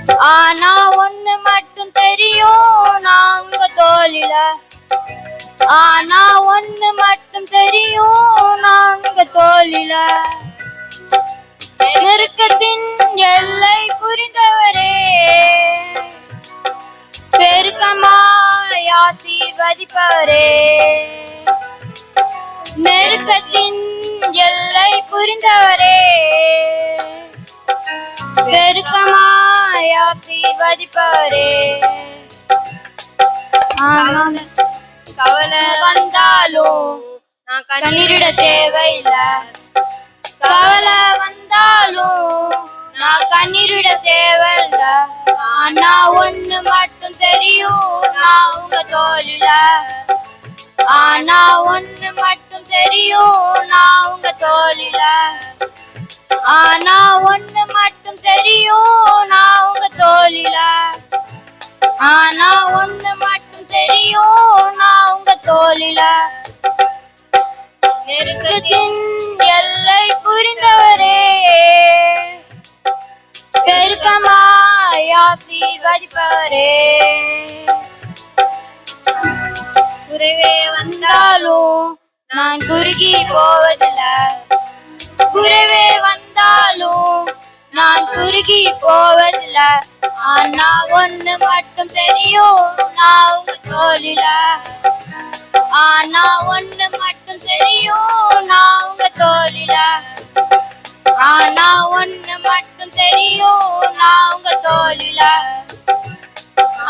ஆனா ஒண்ணு மட்டும் தெரியும் நான் உங்க தோளில. ஆனா ஒண்ணு மட்டும் தெரியும் நான் உங்க தோளில. நெருக்கத்தின் எல்லை புரிந்தவரே, பெருக்கமாய் ஆசீர்வதிப்பவரே. நெருக்கத்தின் எல்லை புரிந்தவரே, பெருக்கமாய் ஆசீர்வதிப்பவரே. கவலை வந்தாலும் நான் கண்ணீரிட தேவையில்லை. கவலை வந்தாலும் நான் கண்ணீரிட தேவையில்லை. ஆனா ஒண்ணு மட்டும் தெரியும் நான் உங்க தோளில. ஆனா ஒண்ணு மட்டும் தெரியும் நான் உங்க தோளில. ஆனா ஒண்ணு மட்டும் தெரியும் நான் உங்க தோளில. ஆனா ஒண்ணு மட்டும் தெரியும் நான் உங்க தோளில. நெருக்கத்தின் எல்லை புரிந்தவரே, பெருக்கமாய் ஆசீர்வதிப்பவரே. குறைவே வந்தாலும் நான் குறுகி போவதில்லை. குறைவே வந்தாலும் நான் குறுகி போவதில்லை. ஆனா ஒண்ணு மட்டும் தெரியும் நான் உங்க தோளில. ஆனா ஒண்ணு மட்டும் தெரியும் நான் உங்க தோளில. ஆனா ஒண்ணு மட்டும் தெரியும் நான் உங்க தோளில.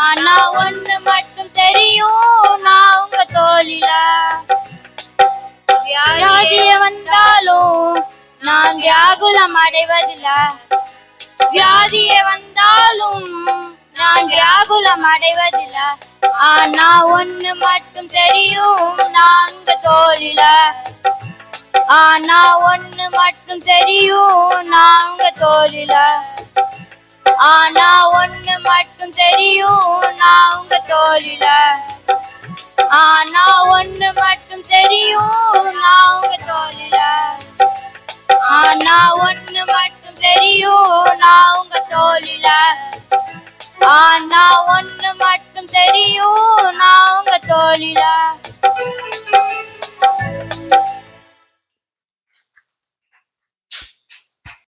ஆனா ஒண்ணு மட்டும் தெரியும் நான் உங்க தோளில. வியாதிய வந்தாலும் நான் வியாகுலம் அடைவதில்லை. வியாதிய வந்தாலும் நான் வியாகுலம் அடைவதில்லை. ஆனா ஒண்ணு மட்டும் தெரியும் நான் உங்க தோளில. ஆனா ஒண்ணு மட்டும் தெரியும் நான் உங்க தோளில. ஆனா ஒண்ணு மட்டும் தெரியும் நான் உங்க தோளில. ஆனா ஒண்ணு மட்டும் தெரியும் நான் உங்க தோளில. ஆனா ஒண்ணு மட்டும் தெரியும் நான் உங்க தோளில. ஆனா ஒண்ணு மட்டும் தெரியும் நான் உங்க தோளில.